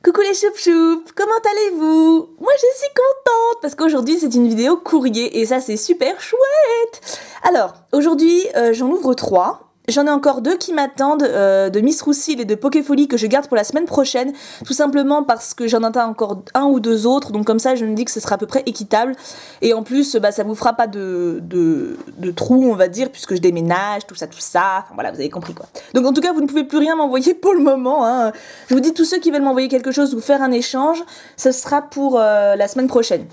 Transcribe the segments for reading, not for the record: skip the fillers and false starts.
Coucou les choup-choup, comment allez-vous? Moi je suis contente parce qu'aujourd'hui c'est une vidéo courrier et ça c'est super chouette. Alors aujourd'hui j'en ouvre 3. J'en ai encore 2 qui m'attendent de Miss Roussil et de Pokéfolie que je garde pour la semaine prochaine, tout simplement parce que j'en attends encore 1 ou 2 autres, donc comme ça je me dis que ce sera à peu près équitable. Et en plus ça vous fera pas de trous on va dire, puisque je déménage, tout ça, enfin voilà, vous avez compris quoi. Donc en tout cas vous ne pouvez plus rien m'envoyer pour le moment, hein. Je vous dis tous ceux qui veulent m'envoyer quelque chose ou faire un échange, ce sera pour la semaine prochaine.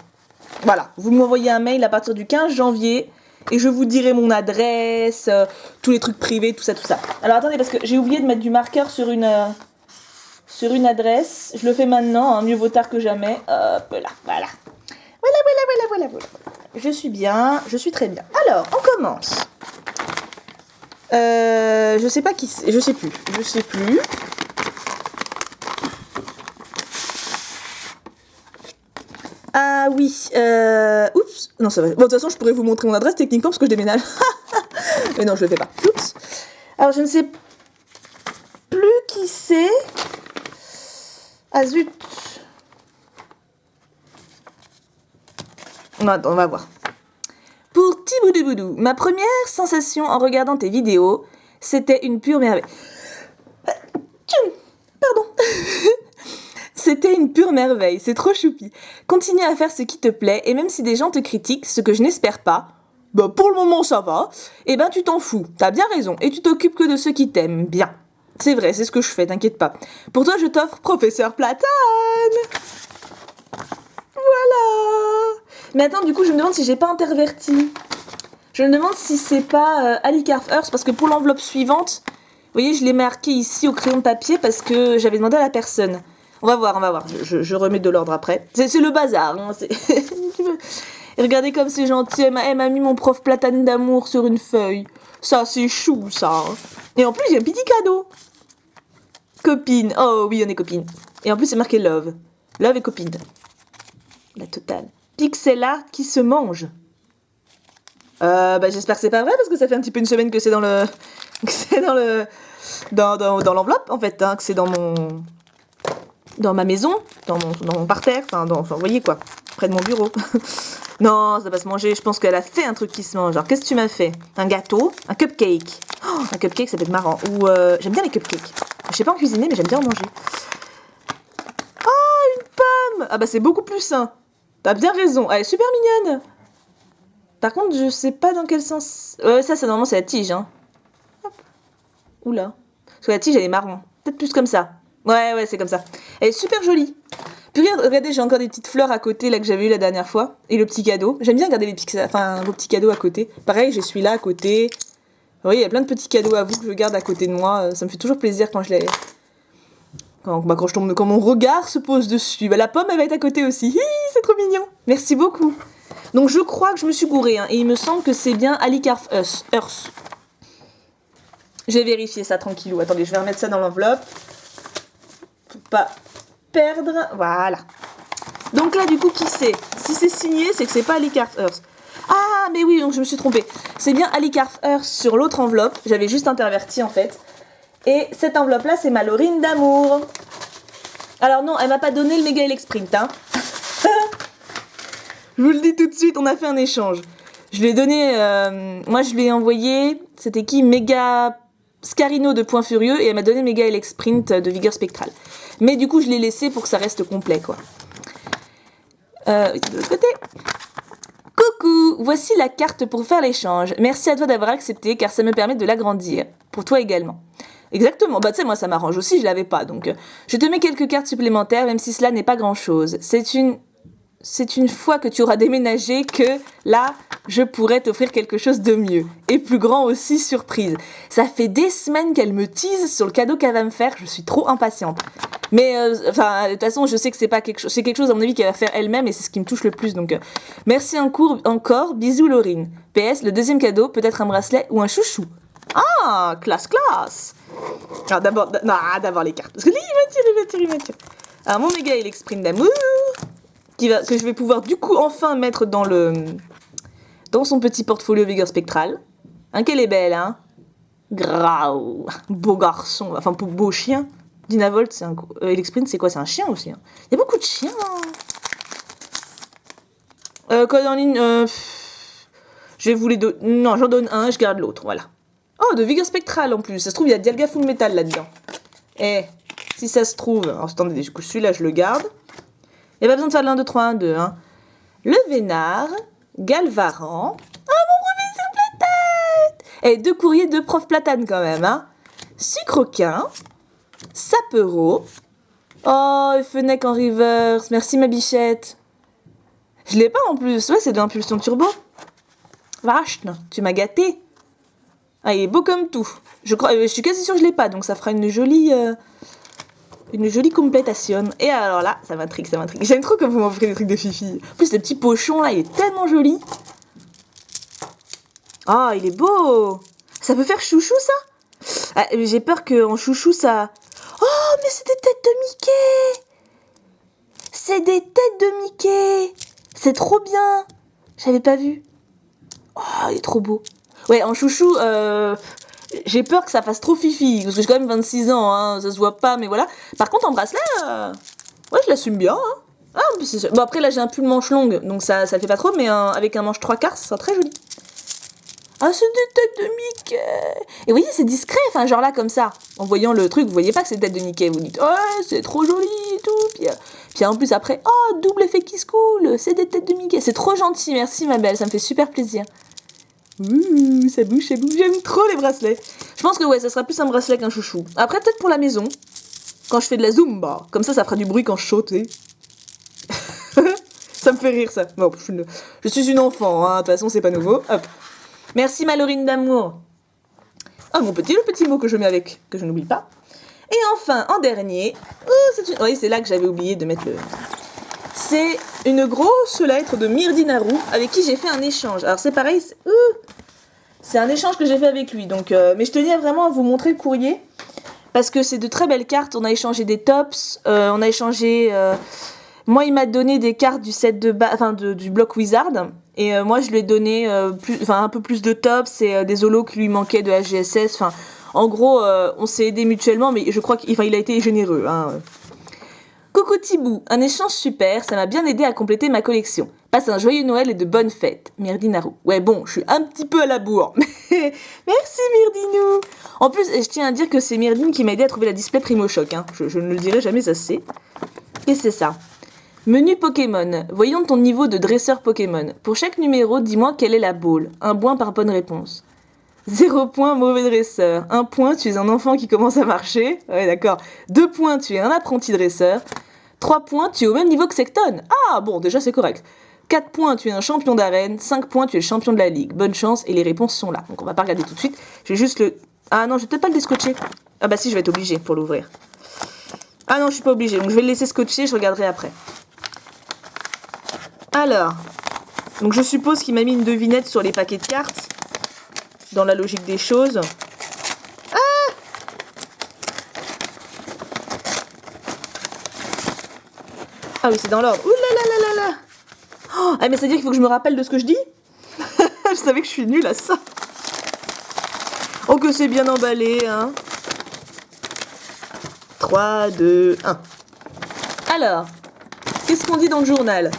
Voilà, vous m'envoyez un mail à partir du 15 janvier. Et je vous dirai mon adresse, tous les trucs privés, tout ça. Alors attendez, parce que j'ai oublié de mettre du marqueur sur une adresse. Je le fais maintenant, hein, mieux vaut tard que jamais. Hop là, voilà. Voilà. Je suis bien, je suis très bien. Alors, on commence. Je sais pas qui c'est, je sais plus. Ah oui, oups, non ça va. Bon, de toute façon, je pourrais vous montrer mon adresse techniquement parce que je déménage. Mais non, je le fais pas. Oups. Alors, je ne sais plus qui c'est. Ah zut. Non, attends, on va voir. Pour Tiboudouboudou, ma première sensation en regardant tes vidéos, c'était une pure merveille. Pardon. C'était une pure merveille, c'est trop choupi. Continue à faire ce qui te plaît, et même si des gens te critiquent, ce que je n'espère pas, bah pour le moment ça va, et ben tu t'en fous, t'as bien raison, et tu t'occupes que de ceux qui t'aiment, bien. C'est vrai, c'est ce que je fais, t'inquiète pas. Pour toi, je t'offre Professeur Platane. Voilà. Mais attends, du coup, je me demande si j'ai pas interverti. Je me demande si c'est pas Alicarf Earth, parce que pour l'enveloppe suivante, vous voyez, je l'ai marqué ici au crayon de papier parce que j'avais demandé à la personne. On va voir. Je remets de l'ordre après. C'est le bazar. Hein. Et regardez comme c'est gentil. Elle m'a mis mon prof platane d'amour sur une feuille. Ça, c'est chou, ça. Hein. Et en plus, il y a un petit cadeau. Copine. Oh oui, on est copines. Et en plus, c'est marqué love. Love et copine. La totale. Pixel art qui se mange. J'espère que c'est pas vrai parce que ça fait un petit peu une semaine que c'est dans le... dans l'enveloppe, en fait. Hein, que c'est dans ma maison, dans mon parterre, enfin, vous voyez quoi, près de mon bureau. Non, ça va se manger, je pense qu'elle a fait un truc qui se mange. Alors, qu'est-ce que tu m'as fait? Un gâteau? Un cupcake? Oh, un cupcake, ça peut être marrant. Ou, j'aime bien les cupcakes. Je sais pas en cuisiner, mais j'aime bien en manger. Oh, une pomme! Ah bah, c'est beaucoup plus sain. T'as bien raison, elle est super mignonne. Par contre, je sais pas dans quel sens... ça, normalement, c'est la tige, hein. Hop. Oula. Parce que la tige, elle est marron. Peut-être plus comme ça. Ouais, c'est comme ça. Elle est super jolie. Puis regardez, j'ai encore des petites fleurs à côté là que j'avais eu la dernière fois. Et le petit cadeau. J'aime bien regarder vos petits cadeaux à côté. Pareil, j'ai celui-là à côté. Vous voyez, il y a plein de petits cadeaux à vous que je garde à côté de moi. Ça me fait toujours plaisir quand je les... Quand mon regard se pose dessus. Bah, la pomme, elle va être à côté aussi. Hi, c'est trop mignon. Merci beaucoup. Donc je crois que je me suis gourée. Hein, et il me semble que c'est bien Alicarf Earth. Je vais vérifier ça tranquillou. Attendez, je vais remettre ça dans l'enveloppe. Pour pas perdre, voilà. Donc là, du coup, qui c'est? Si c'est signé, c'est que c'est pas Alicarf Earth. Ah, mais oui, donc je me suis trompée. C'est bien Alicarf Earth sur l'autre enveloppe. J'avais juste interverti, en fait. Et cette enveloppe-là, c'est ma Laurine d'amour. Alors non, elle m'a pas donné le Mega Sprint, hein. Je vous le dis tout de suite, on a fait un échange. Je lui ai donné... moi, je lui ai envoyé... C'était qui? Méga... Scarino de Point Furieux et elle m'a donné Mega Sprint de Vigueur Spectrale. Mais du coup, je l'ai laissé pour que ça reste complet, quoi. De l'autre côté. Coucou, voici la carte pour faire l'échange. Merci à toi d'avoir accepté car ça me permet de l'agrandir. Pour toi également. Exactement, bah tu sais, moi ça m'arrange aussi, je l'avais pas. Donc, je te mets quelques cartes supplémentaires, même si cela n'est pas grand-chose. C'est une fois que tu auras déménagé que, là, je pourrais t'offrir quelque chose de mieux. Et plus grand aussi, surprise. Ça fait des semaines qu'elle me tease sur le cadeau qu'elle va me faire. Je suis trop impatiente. Mais, de toute façon, je sais que c'est quelque chose, à mon avis, qu'elle va faire elle-même. Et c'est ce qui me touche le plus. Donc, merci encore. Bisous, Laurine. PS, le deuxième cadeau, peut-être un bracelet ou un chouchou. Ah, classe. Alors, d'abord les cartes. Parce que lui, il va tirer. Alors, mon méga Sprint d'amour... que je vais pouvoir du coup enfin mettre dans son petit portfolio Vigueur Spectrale. Hein, qu'elle est belle, hein. Grau, beau garçon, enfin beau chien. Dynavolt, c'est un... Elixprint, c'est quoi? C'est un chien aussi. Hein. Il y a beaucoup de chiens. Code en ligne... je vais vous les donner... Non, j'en donne un, je garde l'autre, voilà. Oh, de vigueur spectrale en plus. Ça se trouve, il y a Dialga Full Metal là-dedans. Eh, si ça se trouve... Alors, attendez, du coup, celui-là, je le garde. Il n'y a pas besoin de faire de l'1, 2, 3, 1, 2. Hein. Le Vénard, Galvaran... Oh, mon professeur Platane! Eh, 2 courriers, 2 profs Platane quand même, hein. Sucroquin, Sapero... Oh, Fennec en reverse. Merci, ma bichette. Je l'ai pas en plus. Ouais, c'est de l'impulsion turbo. Vache, tu m'as gâté. Ah, il est beau comme tout. Je suis quasi sûre que je l'ai pas, donc ça fera une jolie complétation. Et alors là, ça m'intrigue. J'aime trop quand vous m'offrez des trucs de fifi. En plus, le petit pochon là, il est tellement joli. Ah, il est beau. Ça peut faire chouchou, ça? Ah, j'ai peur qu'en chouchou, ça... Oh, mais c'est des têtes de Mickey. C'est des têtes de Mickey. C'est trop bien. J'avais pas vu. Oh, il est trop beau. Ouais, en chouchou, j'ai peur que ça fasse trop fifi, parce que j'ai quand même 26 ans, hein, ça se voit pas, mais voilà. Par contre, en bracelet, ouais, je l'assume bien. Hein. Ah, bon, après, là, j'ai un pull manche longue, donc ça fait pas trop, mais avec un manche 3/4, ça sera très joli. Ah, c'est des têtes de Mickey. Et vous voyez, c'est discret, enfin, genre là, comme ça. En voyant le truc, vous voyez pas que c'est des têtes de Mickey. Vous dites, ouais, c'est trop joli et tout. Puis en plus, après, oh, double effet qui se coule, c'est des têtes de Mickey. C'est trop gentil, merci, ma belle, ça me fait super plaisir. Ouh, ça bouge. J'aime trop les bracelets. Je pense que ouais, ça sera plus un bracelet qu'un chouchou. Après, peut-être pour la maison, quand je fais de la zumba. Comme ça fera du bruit quand je saute. Ça me fait rire, ça. Bon, je suis une enfant, hein. De toute façon, c'est pas nouveau. Hop. Merci, Malorine d'amour. Oh, le petit mot que je mets avec, que je n'oublie pas. Et enfin, en dernier, oui, c'est là que j'avais oublié de mettre le... C'est une grosse lettre de Myrdinaru avec qui j'ai fait un échange. Alors c'est pareil, c'est un échange que j'ai fait avec lui. Donc, mais je tenais vraiment à vous montrer le courrier parce que c'est de très belles cartes. On a échangé des tops, on a échangé... moi, il m'a donné des cartes du set du bloc Wizard. Et moi, je lui ai donné un peu plus de tops et des holos qui lui manquaient de HGSS. Enfin, en gros, on s'est aidés mutuellement, mais je crois qu'il a été généreux. Hein. Coucou Thibou, un échange super, ça m'a bien aidé à compléter ma collection. Passe un joyeux Noël et de bonnes fêtes. Myrdinaru. Ouais bon, je suis un petit peu à la bourre. Merci Myrdinou. En plus, je tiens à dire que c'est Myrdine qui m'a aidé à trouver la display Primo Choc. Hein. Je ne le dirai jamais assez. Et c'est ça. Menu Pokémon. Voyons ton niveau de dresseur Pokémon. Pour chaque numéro, dis-moi quelle est la ball. 1 point par bonne réponse. 0 point, mauvais dresseur. 1 point, tu es un enfant qui commence à marcher. Ouais, d'accord. 2 points, tu es un apprenti dresseur. 3 points, tu es au même niveau que Secton. Ah, bon, déjà c'est correct. 4 points, tu es un champion d'arène. 5 points, tu es champion de la ligue. Bonne chance, et les réponses sont là. Donc on va pas regarder tout de suite. Je vais juste le... Ah non, je vais peut-être pas le descotcher. Ah bah si, je vais être obligée pour l'ouvrir. Ah non, je suis pas obligée. Donc je vais le laisser scotcher, je regarderai après. Alors, donc je suppose qu'il m'a mis une devinette sur les paquets de cartes. Dans la logique des choses. Ah oui, c'est dans l'ordre. Ouh là là là là là. Oh, ah mais c'est-à-dire qu'il faut que je me rappelle de ce que je dis. Je savais que je suis nulle à ça. Oh que c'est bien emballé, hein. 3, 2, 1. Alors, qu'est-ce qu'on dit dans le journal?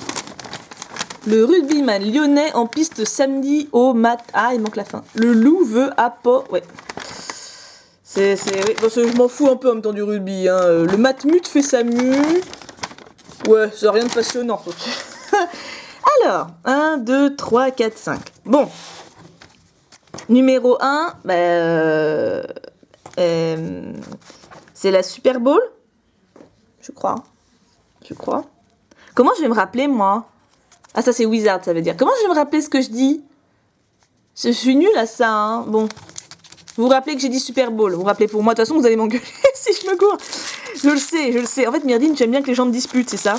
Le rugbyman lyonnais en piste samedi au mat... Ah, il manque la fin. Le loup veut appo... Ouais. Oui. Parce que je m'en fous un peu en même temps du rugby. Hein. Le matmut fait sa mue. Ouais, c'est rien de passionnant. Alors, 1, 2, 3, 4, 5. Bon. Numéro 1, c'est la Super Bowl. Je crois. Comment je vais me rappeler, moi? Ah, ça, c'est Wizard, ça veut dire. Comment je vais me rappeler ce que je dis? Je suis nulle à ça, hein. Bon. Vous vous rappelez que j'ai dit Super Bowl. Vous vous rappelez pour moi. De toute façon, vous allez m'engueuler si je me gourre. Je le sais. En fait, Myrdine, j'aime bien que les gens me disputent, c'est ça?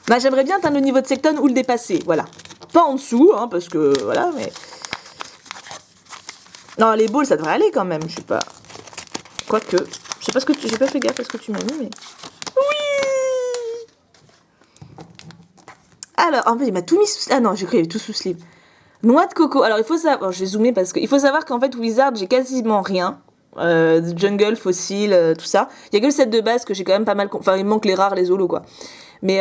Bah, j'aimerais bien atteindre le niveau de Secton ou le dépasser, voilà. Pas en dessous, hein, parce que, voilà, mais... Non, les balls, ça devrait aller quand même, je sais pas... Quoique... Je sais pas ce que tu... J'ai pas fait gaffe à ce que tu m'as mis, mais... Oui. Alors, en fait, il m'a tout mis sous... Ah non, j'ai cru qu'il y avait tout sous sleeve. Noix de coco. Alors, il faut savoir... Bon, je vais zoomer parce que... Il faut savoir qu'en fait, Wizard, j'ai quasiment rien. Jungle, Fossile, tout ça. Il y a que le set de base que j'ai quand même pas mal... Enfin, il me manque les rares, les holos, quoi. Mais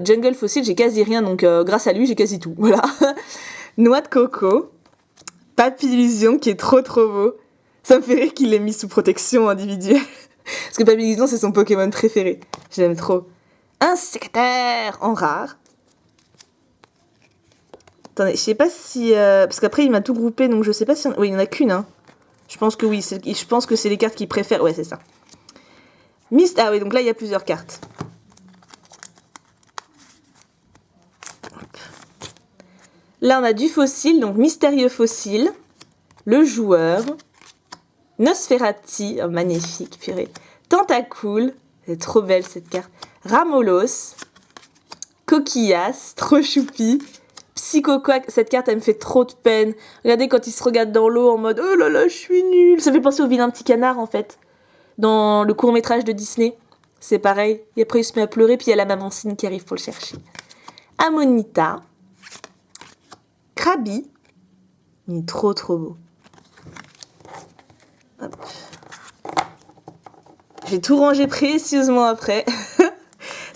Jungle, Fossile, j'ai quasi rien, donc grâce à lui, j'ai quasi tout. Voilà. Noix de coco. Papillusion, qui est trop beau. Ça me fait rire qu'il l'ait mis sous protection individuelle. Parce que Papillusion, c'est son Pokémon préféré. Je l'aime trop. Un secrétaire en rare. Attendez, je sais pas si... parce qu'après, il m'a tout groupé, donc je sais pas si... Oui, il n'y en a qu'une, hein. Je pense que oui, je pense que c'est les cartes qu'il préfère. Ouais, c'est ça. Ah oui, donc là, il y a plusieurs cartes. Hop. Là, on a du fossile, donc mystérieux fossile. Le joueur. Nosferati, oh, magnifique, purée. Tentacool, c'est trop belle cette carte. Ramolos. Coquillas, trop choupi. Psychoquack, cette carte elle me fait trop de peine. Regardez quand il se regarde dans l'eau en mode oh là là je suis nul. Ça fait penser au vilain petit canard en fait. Dans le court métrage de Disney. C'est pareil. Et après il se met à pleurer puis il y a la mamancine qui arrive pour le chercher. Amonita. Krabi. Il est trop beau. Hop. J'ai tout rangé précieusement après.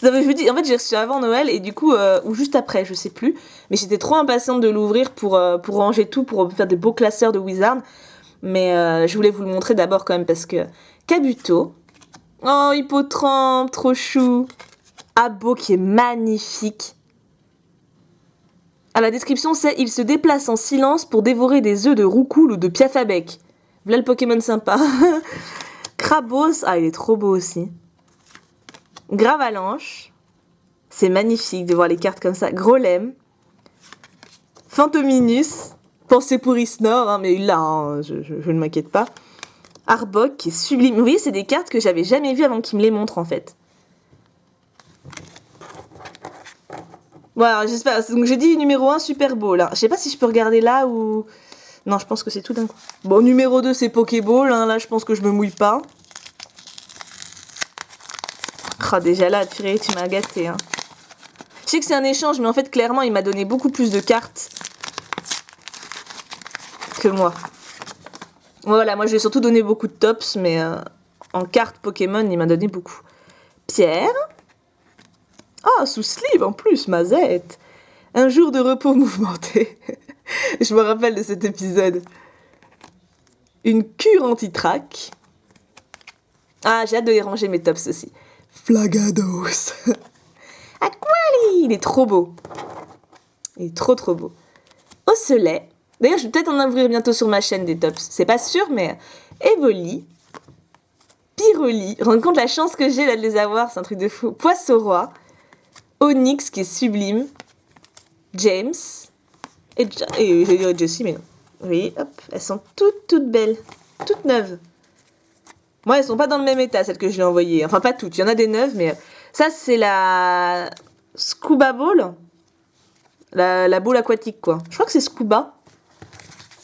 Je me dis, en fait, j'ai reçu avant Noël et du coup, ou juste après, je sais plus. Mais j'étais trop impatiente de l'ouvrir pour ranger tout, pour faire des beaux classeurs de Wizard. Mais je voulais vous le montrer d'abord quand même parce que Kabuto. Oh, Hippotrampe, trop chou. Abo qui est magnifique. À la description, c'est il se déplace en silence pour dévorer des œufs de roucoule ou de piafabec. Voilà le Pokémon sympa. Krabos, ah, il est trop beau aussi. Gravalanche, c'est magnifique de voir les cartes comme ça. Grolem, Fantominus, pensez pour Isnor, hein, mais il l'a, hein, je ne m'inquiète pas. Arbok, qui est sublime. Vous voyez, c'est des cartes que j'avais jamais vues avant qu'il me les montre en fait. Voilà, j'espère. Donc j'ai dit numéro 1, Super Bowl. Hein. Je sais pas si je peux regarder là ou... Non, je pense que c'est tout d'un coup. Bon, numéro 2, c'est Pokéball. Hein. Là, je pense que je me mouille pas. Oh, déjà là, purée, tu m'as gâté. Hein. Je sais que c'est un échange, mais en fait, clairement, il m'a donné beaucoup plus de cartes que moi. Voilà, moi, je lui ai surtout donné beaucoup de tops, mais en cartes Pokémon, il m'a donné beaucoup. Pierre. Ah, sous sleeve en plus, Mazette. Un jour de repos mouvementé. Je me rappelle de cet épisode. Une cure anti-trac. Ah, j'ai hâte de les ranger mes tops aussi. Flagados. Aquali, il est trop beau. Il est trop beau. Osselet. D'ailleurs, je vais peut-être en ouvrir bientôt sur ma chaîne des tops. C'est pas sûr, mais Evoli. Pyroli. Rends compte la chance que j'ai là de les avoir, c'est un truc de fou. Poisson-roi. Onyx qui est sublime. James. Et j'ai dit Jessie, mais non. Oui, hop, elles sont toutes belles. Toutes neuves. Moi, elles sont pas dans le même état, celles que je lui ai envoyées. Enfin, pas toutes, il y en a des neuves, mais... Ça, c'est la... Scuba Ball. La boule aquatique, quoi. Je crois que c'est Scuba.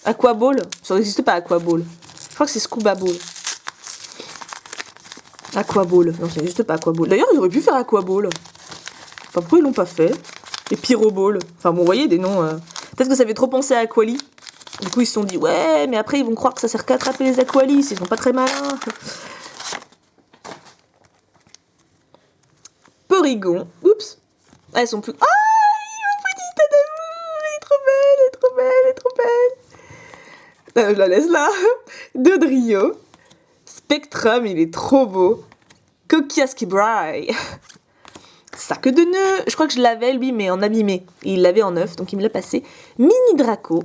Aqua Ball. Ça n'existe pas, Aqua Ball. Je crois que c'est Scuba Ball. Aqua Ball. Non, ça n'existe pas, Aqua Ball. D'ailleurs, ils auraient pu faire Aqua Ball. Enfin, pourquoi ils l'ont pas fait? Et Pyro Ball. Enfin, bon, vous voyez, des noms... Peut-être que ça fait trop penser à Aquali. Du coup, ils se sont dit, ouais, mais après, ils vont croire que ça sert qu'à attraper les Aqualis. Ils sont pas très malins. Porygon. Oups. Ah, elles sont plus... Ah, ma petite d'amour. Elle est trop belle, elle est trop belle, elle est trop belle. Je la laisse là. Dodrio. Spectrum, il est trop beau. Coquillas qui braille. Sac de nœuds. Je crois que je l'avais, lui, mais en abîmé. Et il l'avait en neuf, donc il me l'a passé. Mini Draco.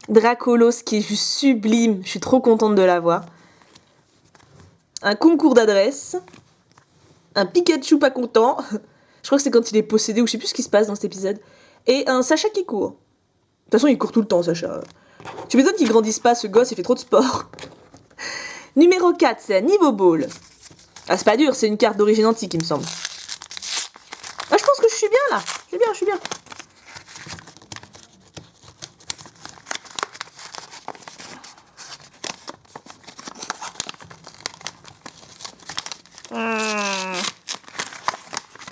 Dracolos qui est juste sublime. Je suis trop contente de l'avoir. Un concours d'adresse. Un Pikachu pas content. Je crois que c'est quand il est possédé ou je sais plus ce qui se passe dans cet épisode. Et un Sacha qui court. De toute façon, il court tout le temps, Sacha. Tu m'étonnes qu'il grandisse pas, ce gosse, il fait trop de sport. Numéro 4, c'est un Niveau Ball. Ah, c'est pas dur, c'est une carte d'origine antique, il me semble. Ah, je pense que je suis bien là. Je suis bien.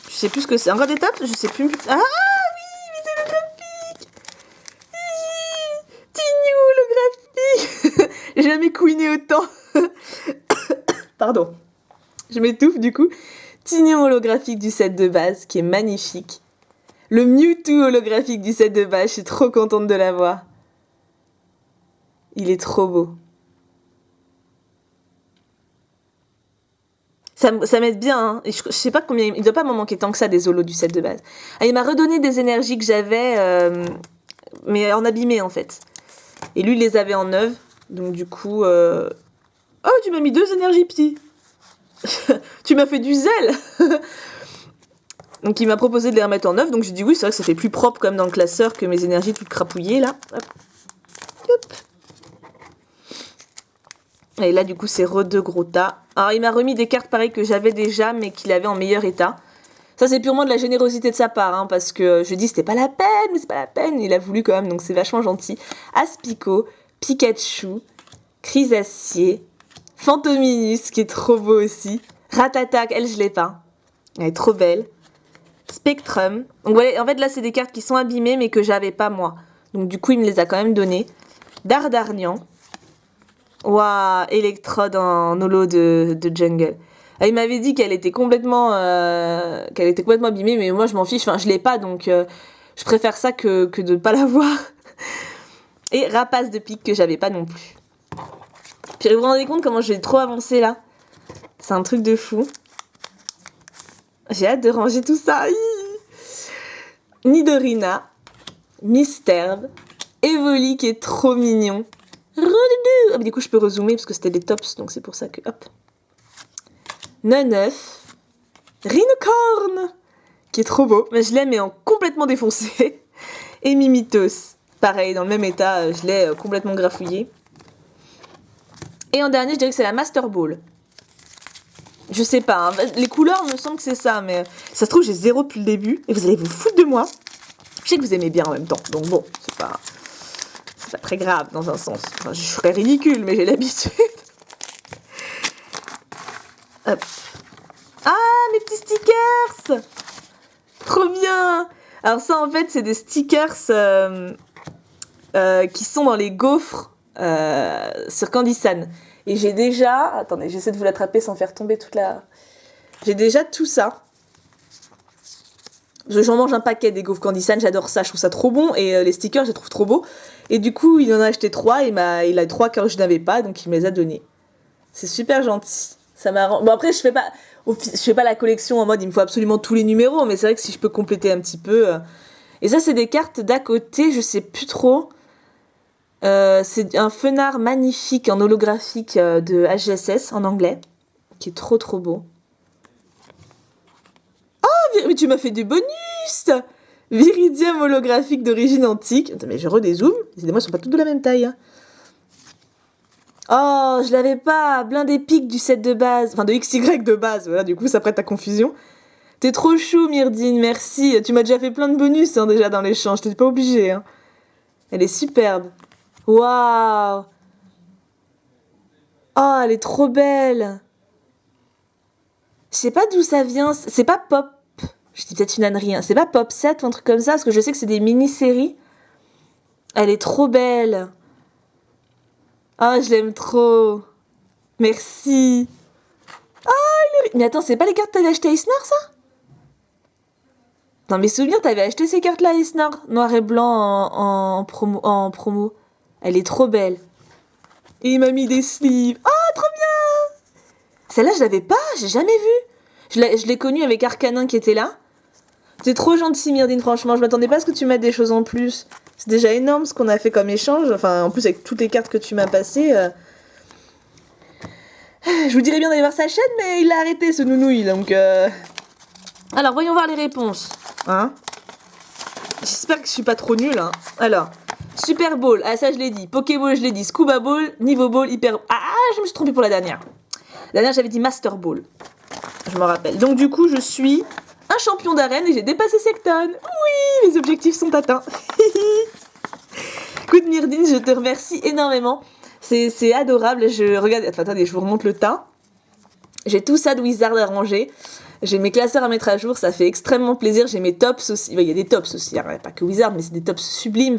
Je sais plus ce que c'est. Encore des tops? Je sais plus. Ah oui, mais c'est le graphique. Tignou, le graphique. J'ai jamais couiné autant. Pardon. Je m'étouffe du coup. Tignon holographique du set de base qui est magnifique. Le Mewtwo holographique du set de base, je suis trop contente de l'avoir. Il est trop beau. Ça m'aide bien, hein. Et je sais pas combien... Il doit pas m'en manquer tant que ça des holos du set de base. Ah, il m'a redonné des énergies que j'avais, mais en abîmé en fait. Et lui, il les avait en neuve. Donc du coup... Oh, tu m'as mis 2 énergies petits. Tu m'as fait du zèle. Donc il m'a proposé de les remettre en neuf. Donc j'ai dit oui, c'est vrai que ça fait plus propre comme dans le classeur que mes énergies toutes crapouillées là. Hop. Hop. Et là du coup c'est re 2 gros tas. Alors il m'a remis des cartes pareilles que j'avais déjà mais qu'il avait en meilleur état. Ça c'est purement de la générosité de sa part, hein, parce que je dis c'était pas la peine, mais c'est pas la peine. Il a voulu quand même, donc c'est vachement gentil. Aspico, Pikachu, Chrysacier, Fantominus qui est trop beau aussi. Ratata, elle je l'ai pas. Elle est trop belle. Spectrum. Donc ouais, en fait là c'est des cartes qui sont abîmées mais que j'avais pas moi. Donc du coup il me les a quand même données. Dardarnian. Waouh, Electrode en holo de jungle. Il m'avait dit qu'elle était complètement abîmée, mais moi je m'en fiche, enfin je l'ai pas donc je préfère ça que de pas l'avoir. Et Rapace de pique que j'avais pas non plus. Puis vous vous rendez compte comment j'ai trop avancé là? C'est un truc de fou. J'ai hâte de ranger tout ça. Nidorina, Misterbe, Evoli qui est trop mignon. Ah, mais du coup je peux rezoomer parce que c'était des tops, donc c'est pour ça que hop. Neuf, Rhinocorn qui est trop beau, mais je l'ai mais en complètement défoncé. Et Mimitos, pareil dans le même état, je l'ai complètement grafouillé. Et en dernier je dirais que c'est la Master Ball. Je sais pas, hein. Les couleurs me semblent que c'est ça, mais ça se trouve j'ai 0 depuis le début et vous allez vous foutre de moi. Je sais que vous aimez bien en même temps, donc bon, c'est pas très grave dans un sens. Enfin, je serais ridicule, mais j'ai l'habitude. Hop. Ah, mes petits stickers! Trop bien! Alors ça, en fait, c'est des stickers qui sont dans les gaufres sur Candysan. Et j'ai déjà... Attendez, j'essaie de vous l'attraper sans faire tomber toute la... J'ai déjà tout ça. J'en mange un paquet des gaufres Candysan, j'adore ça, je trouve ça trop bon. Et les stickers, je les trouve trop beaux. Et du coup, il en a acheté 3. Il a 3 que je n'avais pas, donc il me les a donnés. C'est super gentil. Ça m'a... Bon, après, je fais pas la collection en mode il me faut absolument tous les numéros. Mais c'est vrai que si je peux compléter un petit peu... Et ça, c'est des cartes d'à côté, je sais plus trop... c'est un fenard magnifique en holographique de HGSS en anglais, qui est trop trop beau. Oh, mais tu m'as fait des bonus! Viridium holographique d'origine antique. Attends, mais je redézoome. Décidément, ils sont pas tous de la même taille. Hein. Oh, je l'avais pas. Blindé pique du set de base. Enfin, de XY de base. Voilà, du coup, ça prête à confusion. T'es trop chou, Myrdine. Merci. Tu m'as déjà fait plein de bonus hein, déjà dans l'échange. T'étais pas obligée. Hein. Elle est superbe. Waouh! Oh, elle est trop belle! Je sais pas d'où ça vient. C'est pas Pop. Je dis peut-être une ânerie. Hein. C'est pas Pop 7 ou un truc comme ça, parce que je sais que c'est des mini-séries. Elle est trop belle. Oh, je l'aime trop. Merci. Oh, mais attends, c'est pas les cartes que t'avais achetées à Isnar, ça? Dans mes souvenirs, t'avais acheté ces cartes-là à Isnar, noir et blanc en promo. Elle est trop belle. Et il m'a mis des sleeves. Oh, trop bien! Celle-là, je l'avais pas, j'ai jamais vue. Je l'ai connue avec Arcanin qui était là. T'es trop gentil, Myrdine, franchement. Je m'attendais pas à ce que tu mettes des choses en plus. C'est déjà énorme ce qu'on a fait comme échange. Enfin, en plus, avec toutes les cartes que tu m'as passées. Je vous dirais bien d'aller voir sa chaîne, mais il a arrêté, ce nounouille. Donc, Alors, voyons voir les réponses. Hein? J'espère que je suis pas trop nulle. Hein. Alors, Super Ball, ah ça je l'ai dit. Pokéball, je l'ai dit. Scuba Ball, Niveau Ball, Hyper... Ah, je me suis trompée pour la dernière. La dernière, j'avais dit Master Ball. Je me rappelle. Donc du coup, je suis un champion d'arène et j'ai dépassé Secton. Oui, les objectifs sont atteints. Écoute Myrdine, je te remercie énormément. C'est adorable. Je regarde... Enfin, attendez, je vous remonte le tas. J'ai tout ça de Wizard à ranger. J'ai mes classeurs à mettre à jour, ça fait extrêmement plaisir. J'ai mes tops aussi. Il y a des tops aussi, hein, pas que Wizard, mais c'est des tops sublimes.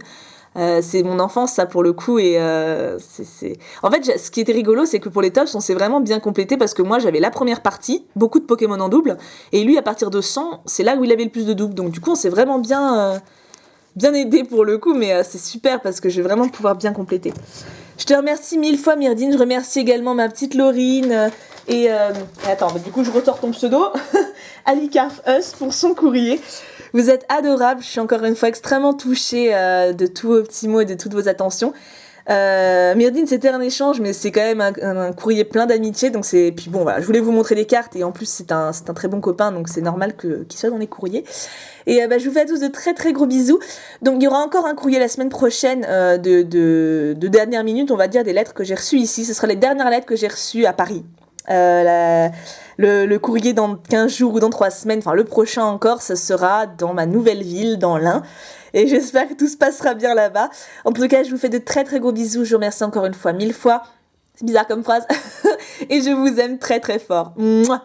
C'est mon enfance, ça, pour le coup, et En fait, ce qui était rigolo, c'est que pour les tops, on s'est vraiment bien complété, parce que moi, j'avais la première partie, beaucoup de Pokémon en double, et lui, à partir de 100, c'est là où il avait le plus de double, donc du coup, on s'est vraiment bien aidé pour le coup, mais c'est super, parce que je vais vraiment pouvoir bien compléter. Je te remercie 1000 fois, Myrdine. Je remercie également ma petite Laurine. Attends, du coup, je ressors ton pseudo. Alicarf Us pour son courrier. Vous êtes adorables. Je suis encore une fois extrêmement touchée de tous vos petits mots et de toutes vos attentions. Myrdine, c'était un échange, mais c'est quand même un courrier plein d'amitié. Donc puis bon, voilà, je voulais vous montrer les cartes. Et en plus, c'est un très bon copain. Donc c'est normal qu'il soit dans les courriers. Et je vous fais à tous de très très gros bisous. Donc il y aura encore un courrier la semaine prochaine de dernière minute, on va dire, des lettres que j'ai reçues ici. Ce sera les dernières lettres que j'ai reçues à Paris. Le courrier dans 15 jours ou dans 3 semaines, enfin le prochain encore, ce sera dans ma nouvelle ville, dans l'Ain. Et j'espère que tout se passera bien là-bas. En tout cas, je vous fais de très très gros bisous. Je vous remercie encore une fois, 1000 fois. C'est bizarre comme phrase. Et je vous aime très très fort. Mouah.